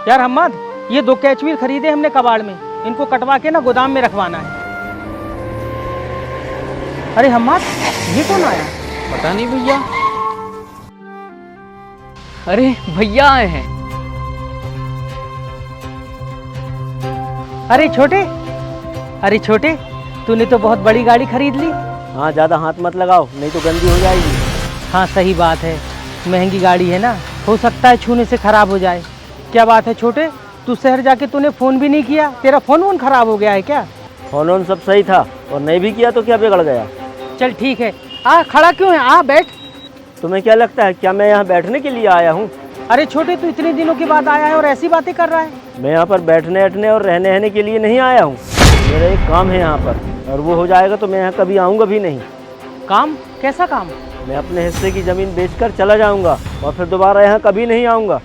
यार हम्मद, ये 2 कैचवीर खरीदे हमने कबाड़ में, इनको कटवा के ना गोदाम में रखवाना है। अरे हम्मद, ये कौन आया? पता नहीं भैया। अरे भैया आए हैं। अरे छोटे, तूने तो बहुत बड़ी गाड़ी खरीद ली। हाँ, ज़्यादा हाथ मत लगाओ नहीं तो गंदी हो जाएगी। हाँ सही बात है, महंगी गाड़ी है ना, हो सकता है छूने से खराब हो जाए। क्या बात है छोटे, तू शहर जाके तूने फ़ोन भी नहीं किया, तेरा फ़ोन वोन खराब हो गया है क्या? फ़ोन सब सही था और नहीं भी किया तो क्या बिगड़ गया? चल ठीक है, खड़ा क्यों है, बैठ। तुम्हें क्या लगता है क्या मैं यहाँ बैठने के लिए आया हूँ? अरे छोटे, तू इतने दिनों के बाद आया है और ऐसी बातें कर रहा है। मैं यहाँ पर बैठने अठने और रहने के लिए नहीं आया हूँ। मेरा एक काम है यहाँ पर, और वो हो जाएगा तो मैं यहाँ कभी आऊँगा भी नहीं। काम? कैसा काम? मैं अपने हिस्से की ज़मीन बेचकर चला जाऊँगा और फिर दोबारा यहाँ कभी नहीं आऊँगा।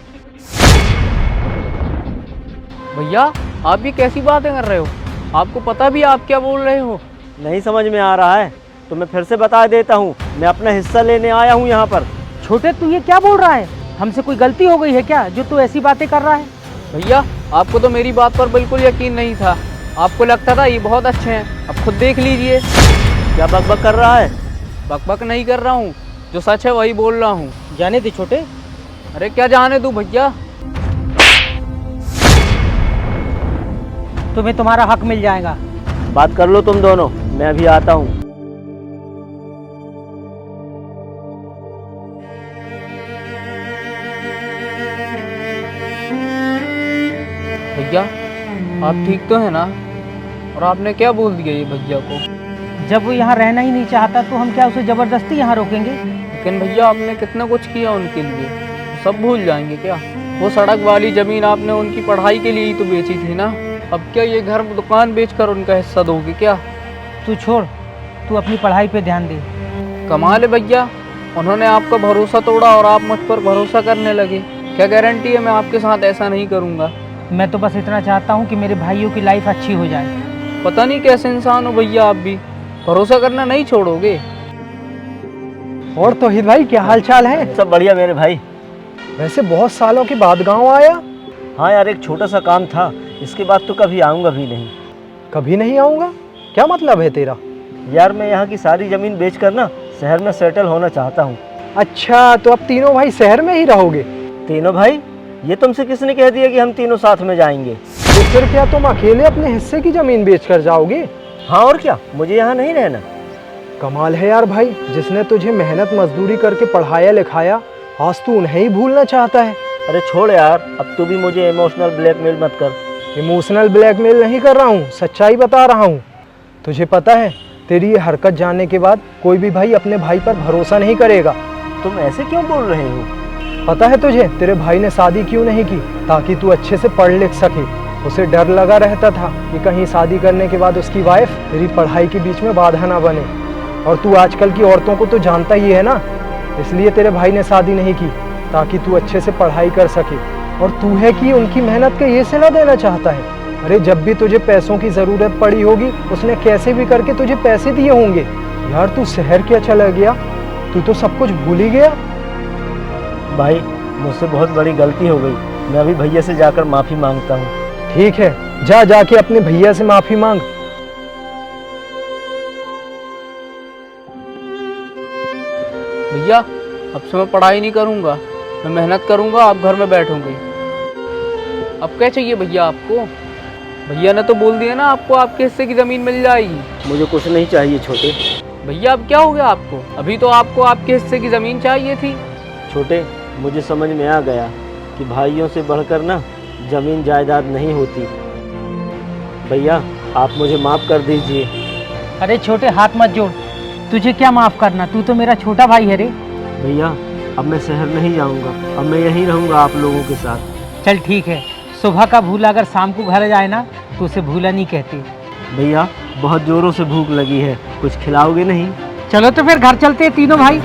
भैया आप ये कैसी बातें कर रहे हो? आपको पता भी आप क्या बोल रहे हो? नहीं समझ में आ रहा है तो मैं फिर से बता देता हूँ, मैं अपना हिस्सा लेने आया हूँ यहाँ पर। छोटे तू ये क्या बोल रहा है? हमसे कोई गलती हो गई है क्या जो तू ऐसी बातें कर रहा है? भैया आपको तो मेरी बात पर बिल्कुल यकीन नहीं था, आपको लगता था ये बहुत अच्छे हैं। अब खुद देख लीजिए। क्या बकबक कर रहा है? बकबक नहीं कर रहा हूँ, जो सच है वही बोल रहा हूँ। जाने दे छोटे। अरे क्या जाने दूँ भैया? तुम्हें तुम्हारा हक मिल जाएगा। बात कर लो तुम दोनों, मैं अभी आता हूँ। भैया आप ठीक तो है ना? और आपने क्या बोल दिया ये भैया को? जब वो यहाँ रहना ही नहीं चाहता तो हम क्या उसे ज़बरदस्ती यहाँ रोकेंगे? लेकिन भैया आपने कितना कुछ किया उनके लिए, सब भूल जाएंगे क्या? वो सड़क वाली ज़मीन आपने उनकी पढ़ाई के लिए ही तो बेची थी ना। अब क्या ये घर दुकान बेचकर उनका हिस्सा दोगे क्या? तू छोड़, तू अपनी पढ़ाई पे ध्यान दे। कमाल है भैया, उन्होंने आपका भरोसा तोड़ा और आप मुझ पर भरोसा करने लगे। क्या गारंटी है मैं आपके साथ ऐसा नहीं करूँगा? मैं तो बस इतना चाहता हूँ कि मेरे भाइयों की लाइफ अच्छी हो जाए। पता नहीं कैसे इंसान हो भैया, आप भी भरोसा करना नहीं छोड़ोगे। और तौहीद भाई क्या हाल चाल है? सब बढ़िया मेरे भाई। वैसे बहुत सालों के बाद गांव आया? हाँ यार, एक छोटा सा काम था, इसके बाद तो कभी आऊँगा भी नहीं। कभी नहीं आऊँगा? क्या मतलब है तेरा? यार मैं यहाँ की सारी ज़मीन बेचकर ना शहर में सेटल होना चाहता हूँ। अच्छा, तो अब तीनों भाई शहर में ही रहोगे? तीनों भाई? ये तुमसे किसने कह दिया कि हम तीनों साथ में जाएंगे? तो फिर क्या तुम अकेले अपने हिस्से की ज़मीन बेचकर जाओगे? हाँ और क्या, मुझे यहाँ नहीं रहना। कमाल है यार भाई, जिसने तुझे मेहनत मजदूरी करके पढ़ाया लिखाया, आज तू उन्हें ही भूलना चाहता है। अरे छोड़ यार, अब तू भी मुझे इमोशनल ब्लैकमेल मत कर। इमोशनल ब्लैकमेल नहीं कर रहा हूँ, सच्चाई बता रहा हूँ। तुझे पता है तेरी ये हरकत जानने के बाद कोई भी भाई अपने भाई पर भरोसा नहीं करेगा। तुम ऐसे क्यों बोल रहे हो? पता है तुझे तेरे भाई ने शादी क्यों नहीं की? ताकि तू अच्छे से पढ़ लिख सके। उसे डर लगा रहता था कि कहीं शादी करने के बाद उसकी वाइफ तेरी पढ़ाई के बीच में बाधा ना बने। और तू आजकल की औरतों को तो जानता ही है ना, इसलिए तेरे भाई ने शादी नहीं की ताकि तू अच्छे से पढ़ाई कर सके। और तू है कि उनकी मेहनत का ये सिला देना चाहता है। अरे जब भी तुझे पैसों की ज़रूरत पड़ी होगी उसने कैसे भी करके तुझे पैसे दिए होंगे। यार तू शहर क्या चला गया? तू तो सब कुछ भूल ही गया। भाई मुझसे बहुत बड़ी गलती हो गई, मैं अभी भैया से जाकर माफ़ी मांगता हूँ। ठीक है, जा जाके अपने भैया से माफ़ी मांग। भैया अब से मैं पढ़ाई नहीं करूँगा, मैं मेहनत करूँगा, आप घर में बैठोगे। अब क्या चाहिए भैया आपको? भैया ने तो बोल दिया ना आपको आपके हिस्से की ज़मीन मिल जाएगी। मुझे कुछ नहीं चाहिए छोटे। भैया अब क्या हो गया आपको? अभी तो आपको आपके हिस्से की ज़मीन चाहिए थी। छोटे, मुझे समझ में आ गया कि भाइयों से बढ़कर ना ज़मीन जायदाद नहीं होती। भैया आप मुझे माफ़ कर दीजिए। अरे छोटे हाथ मत जोड़, तुझे क्या माफ़ करना, तू तो मेरा छोटा भाई है रे। भैया अब मैं शहर नहीं जाऊँगा, अब मैं यहीं रहूँगा आप लोगों के साथ। चल ठीक है, सुबह का भूला अगर शाम को घर जाए ना तो उसे भूला नहीं कहते। भैया बहुत ज़ोरों से भूख लगी है, कुछ खिलाओगे नहीं? चलो तो फिर घर चलते हैं तीनों भाई।